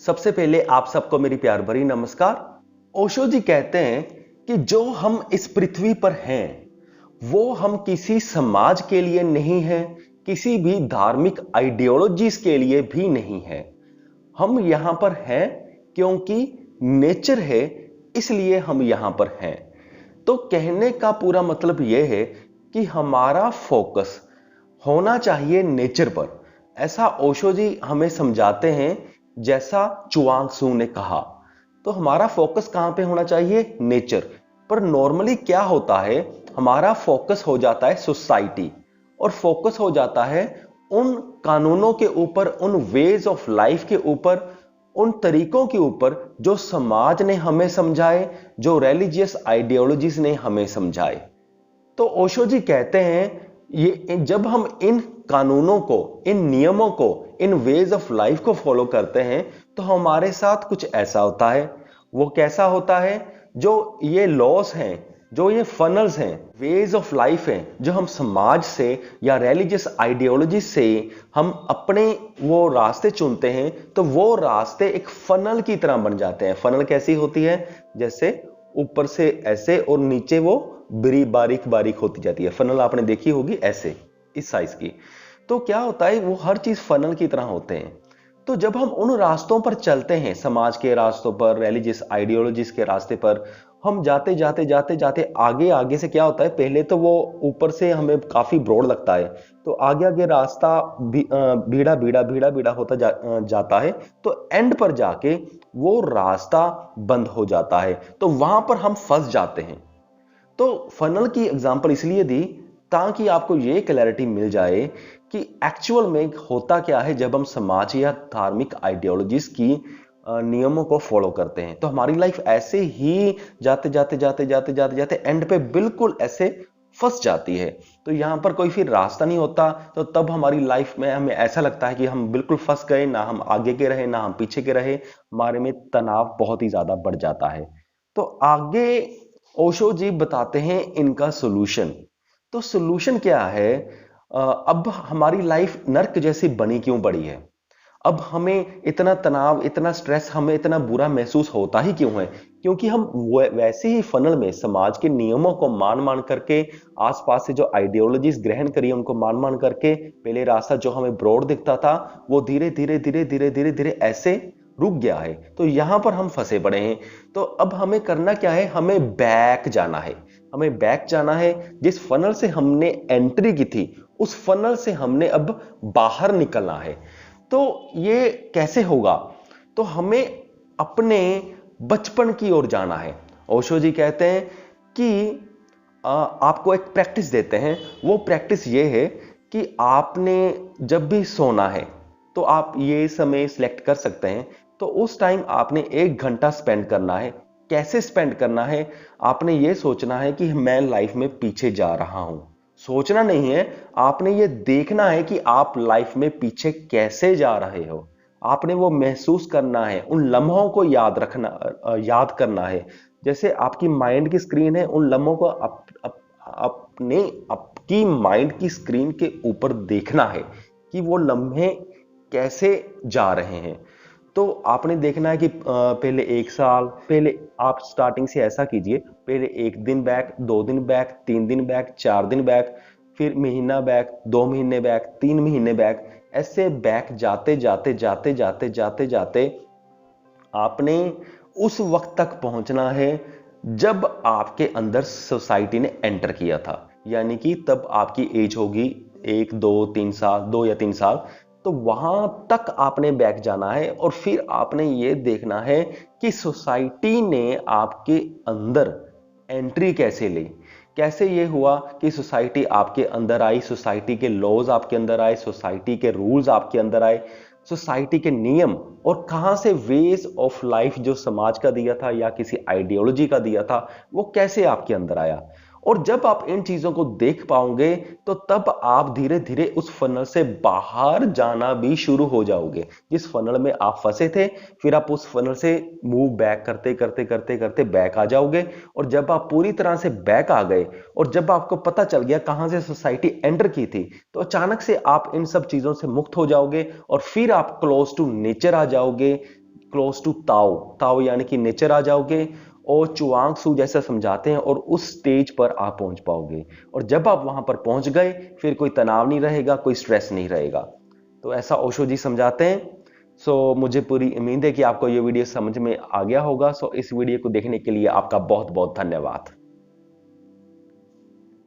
सबसे पहले आप सबको मेरी प्यार भरी नमस्कार। ओशो जी कहते हैं कि जो हम इस पृथ्वी पर हैं वो हम किसी समाज के लिए नहीं है, किसी भी धार्मिक आइडियोलॉजीज के लिए भी नहीं है। हम यहां पर हैं क्योंकि नेचर है, इसलिए हम यहां पर हैं। तो कहने का पूरा मतलब यह है कि हमारा फोकस होना चाहिए नेचर पर। ऐसा ओशो जी हमें समझाते हैं, जैसा चुआंग सू ने कहा। तो हमारा फोकस कहां पे होना चाहिए? नेचर पर। नॉर्मली क्या होता है, हमारा फोकस हो जाता है सोसाइटी, और फोकस हो जाता है उन कानूनों के ऊपर, उन वेज ऑफ लाइफ के ऊपर, उन तरीकों के ऊपर जो समाज ने हमें समझाए, जो रिलीजियस आइडियोलॉजीज ने हमें समझाए। तो ओशो जी कहते हैं ये जब हम इन कानूनों को, इन नियमों को, इन वेज ऑफ लाइफ को फॉलो करते हैं तो हमारे साथ कुछ ऐसा होता है। वो कैसा होता है? जो ये लॉस हैं, जो ये फनल्स हैं, वेज ऑफ लाइफ हैं, जो हम समाज से या रिलीजियस आइडियोलॉजी से हम अपने वो रास्ते चुनते हैं, तो वो रास्ते एक फनल की तरह बन जाते हैं। फनल कैसी होती है? जैसे ऊपर से ऐसे और नीचे वो बारीक बारीक होती जाती है। फनल आपने देखी होगी ऐसे, इस साइज की। तो क्या होता है, वो हर चीज फनल की तरह होते हैं। तो जब हम उन रास्तों पर चलते हैं, समाज के रास्तों पर, रिलीजियस आइडियोलॉजीज के रास्ते पर, हम जाते जाते जाते जाते आगे आगे से क्या होता है, पहले तो वो ऊपर से हमें काफी ब्रॉड लगता है, तो आगे आगे रास्ता भीड़ा भीड़ा भीड़ा भीड़ा होता जाता है। तो एंड पर जाके वो रास्ता बंद हो जाता है, तो वहां पर हम फंस जाते हैं। तो फनल की एग्जांपल इसलिए दी ताकि आपको यह क्लैरिटी मिल जाए कि एक्चुअल में होता क्या है। जब हम समाज या धार्मिक आइडियोलॉजीज की नियमों को फॉलो करते हैं तो हमारी लाइफ ऐसे ही जाते जाते जाते जाते जाते जाते एंड पे बिल्कुल ऐसे फंस जाती है। तो यहां पर कोई फिर रास्ता नहीं होता। तो तब हमारी लाइफ में हमें ऐसा लगता है कि हम बिल्कुल फंस गए, ना हम आगे के रहे ना हम पीछे के रहे। हमारे में तनाव बहुत ही ज्यादा बढ़ जाता है। तो आगे ओशो जी बताते हैं इनका सोल्यूशन। तो सोल्यूशन क्या है? अब हमारी लाइफ नर्क जैसी बनी क्यों पड़ी है? अब हमें इतना तनाव, इतना स्ट्रेस, हमें इतना बुरा महसूस होता ही क्यों है? क्योंकि हम वैसे ही फनल में समाज के नियमों को मान मान करके, आसपास से जो आइडियोलॉजीज ग्रहण करी उनको मान मान करके, पहले रास्ता जो हमें ब्रॉड दिखता था वो धीरे धीरे धीरे धीरे धीरे धीरे ऐसे रुक गया है। तो यहां पर हम फंसे पड़े हैं। तो अब हमें करना क्या है? हमें बैक जाना है। हमें बैक जाना है। जिस फनल से हमने एंट्री की थी उस फनल से हमने अब बाहर निकलना है। तो ये कैसे होगा? तो हमें अपने बचपन की ओर जाना है। ओशो जी कहते हैं कि आपको एक प्रैक्टिस देते हैं। वो प्रैक्टिस ये है कि आपने जब भी सोना है तो आप ये समय सिलेक्ट कर सकते हैं। तो उस टाइम आपने 1 घंटा स्पेंड करना है। कैसे स्पेंड करना है? आपने ये सोचना है कि मैं लाइफ में पीछे जा रहा हूं। सोचना नहीं है, आपने ये देखना है कि आप लाइफ में पीछे कैसे जा रहे हो। आपने वो महसूस करना है, उन लम्हों को याद रखना, याद करना है। जैसे आपकी माइंड की स्क्रीन है, उन लम्हों को अपने आपकी माइंड की स्क्रीन के ऊपर देखना है कि वो लम्हे कैसे जा रहे हैं। तो आपने देखना है कि पहले 1 साल पहले आप स्टार्टिंग से ऐसा कीजिए। पहले 1 दिन बैक, 2 दिन बैक, 3 दिन बैक, 4 दिन बैक, फिर महीना बैक, 2 महीने बैक, 3 महीने बैक। ऐसे बैक जाते जाते जाते जाते जाते जाते आपने उस वक्त तक पहुंचना है जब आपके अंदर सोसाइटी ने एंटर किया था। यानी कि तब आपकी एज होगी 1, 2, 3 साल, 2 या 3 साल। तो वहां तक आपने बैक जाना है और फिर आपने ये देखना है कि सोसाइटी ने आपके अंदर एंट्री कैसे ली। कैसे ये हुआ कि सोसाइटी आपके अंदर आई, सोसाइटी के लॉज आपके अंदर आए, सोसाइटी के रूल्स आपके अंदर आए, सोसाइटी के नियम, और कहां से वेज ऑफ लाइफ जो समाज का दिया था या किसी आइडियोलॉजी का दिया था वो कैसे आपके अंदर आया। और जब आप इन चीजों को देख पाओगे तो तब आप धीरे धीरे उस फनल से बाहर जाना भी शुरू हो जाओगे। जिस फनल में आप फंसे थे फिर आप उस फनल से मूव बैक करते करते करते करते बैक आ जाओगे। और जब आप पूरी तरह से बैक आ गए और जब आपको पता चल गया कहां से सोसाइटी एंटर की थी, तो अचानक से आप इन सब चीजों से मुक्त हो जाओगे और फिर आप क्लोज टू नेचर आ जाओगे। क्लोज टू ताओ। ताओ यानी कि नेचर आ जाओगे और चुआंग सू जैसा समझाते हैं और उस स्टेज पर आप पहुंच पाओगे। और जब आप वहां पर पहुंच गए फिर कोई तनाव नहीं रहेगा, कोई स्ट्रेस नहीं रहेगा। तो ऐसा ओशो जी समझाते हैं। मुझे पूरी उम्मीद है कि आपको ये वीडियो समझ में आ गया होगा। इस वीडियो को देखने के लिए आपका बहुत बहुत धन्यवाद।